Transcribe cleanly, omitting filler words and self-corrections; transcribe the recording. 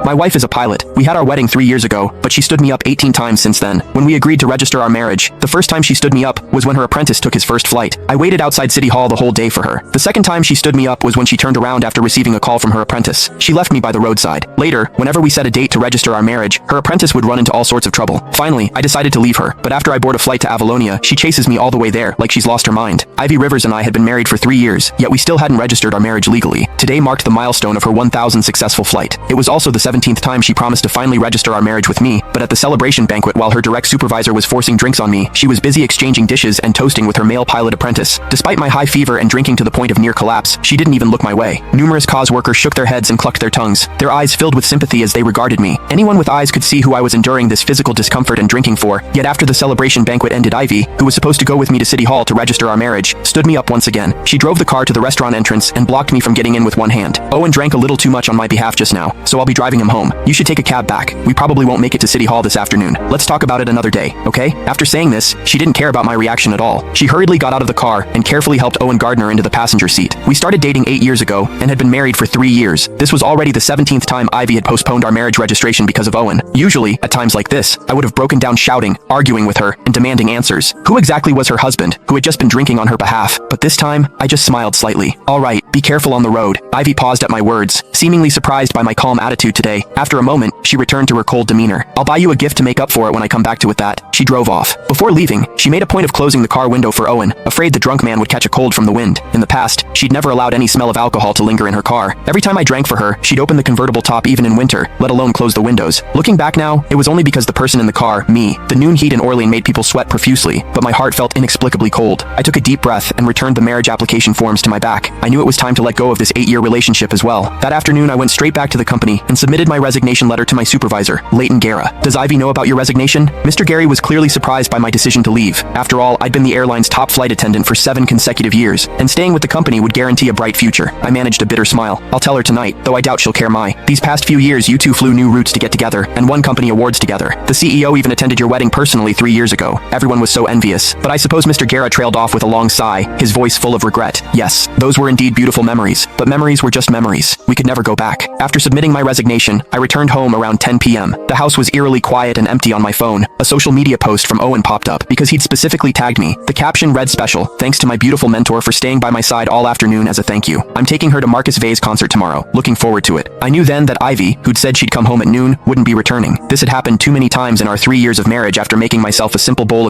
My wife is a pilot. We had our wedding 3 years ago, but she stood me up 18 times since then. When we agreed to register our marriage, the first time she stood me up was when her apprentice took his first flight. I waited outside City Hall the whole day for her. The second time she stood me up was when she turned around after receiving a call from her apprentice. She left me by the roadside. Later, whenever we set a date to register our marriage, her apprentice would run into all sorts of trouble. Finally, I decided to leave her, but after I board a flight to Avalonia, she chases me all the way there like she's lost her mind. Ivy Rivers and I had been married for 3 years, yet we still hadn't registered our marriage legally. Today marked the milestone of her 1,000th successful flight. It was also the 17th time she promised to finally register our marriage with me, but at the celebration banquet while her direct supervisor was forcing drinks on me, she was busy exchanging dishes and toasting with her male pilot apprentice. Despite my high fever and drinking to the point of near collapse, she didn't even look my way. Numerous cause workers shook their heads and clucked their tongues, their eyes filled with sympathy as they regarded me. Anyone with eyes could see who I was enduring this physical discomfort and drinking for, yet after the celebration banquet ended, Ivy, who was supposed to go with me to City Hall to register our marriage, stood me up once again. She drove the car to the restaurant entrance and blocked me from getting in with one hand. Owen drank a little too much on my behalf just now, so I'll be driving him home. You should take a cab back. We probably won't make it to City Hall this afternoon. Let's talk about it another day, okay? After saying this, she didn't care about my reaction at all. She hurriedly got out of the car and carefully helped Owen Gardner into the passenger seat. We started dating 8 years ago and had been married for 3 years. This was already the 17th time Ivy had postponed our marriage registration because of Owen. Usually, at times like this, I would have broken down shouting, arguing with her, and demanding answers. Who exactly was her husband, who had just been drinking on her behalf? But this time, I just smiled slightly. All right, be careful on the road. Ivy paused at my words, seemingly surprised by my calm attitude today. After a moment, she returned to her cold demeanor. I'll buy you a gift to make up for it when I come back to with that. She drove off. Before leaving, she made a point of closing the car window for Owen, afraid the drunk man would catch a cold from the wind. In the past, she'd never allowed any smell of alcohol to linger in her car. Every time I drank for her, she'd open the convertible top even in winter, let alone close the windows. Looking back now, it was only because the person in the car, me, the noon heat in Orlean made people sweat profusely, but my heart felt inexplicably cold. I took a deep breath and returned the marriage application forms to my back. I knew it was time to let go of this 8-year relationship as well. That afternoon, I went straight back to the company and submitted my resignation letter to my supervisor, Leighton Guerra. Does Ivy know about your resignation? Mr. Gary was clearly surprised by my decision to leave. After all, I'd been the airline's top flight attendant for 7 consecutive years, and staying with the company would guarantee a bright future. I managed a bitter smile. I'll tell her tonight, though I doubt she'll care. These past few years you two flew new routes to get together, and won company awards together. The CEO even attended your wedding personally 3 years ago. Everyone was so envious. But I suppose Mr. Guerra trailed off with a long sigh, his voice full of regret. Yes, those were indeed beautiful memories, but memories were just memories. We could never go back. After submitting my resignation, I returned home around 10 p.m. The house was eerily quiet and empty. On my phone, a social media post from Owen popped up because he'd specifically tagged me. The caption read, "Special, thanks to my beautiful mentor for staying by my side all afternoon as a thank you. I'm taking her to Marcus Vay's concert tomorrow. Looking forward to it." I knew then that Ivy, who'd said she'd come home at noon, wouldn't be returning. This had happened too many times in our 3 years of marriage after making myself a simple bowl of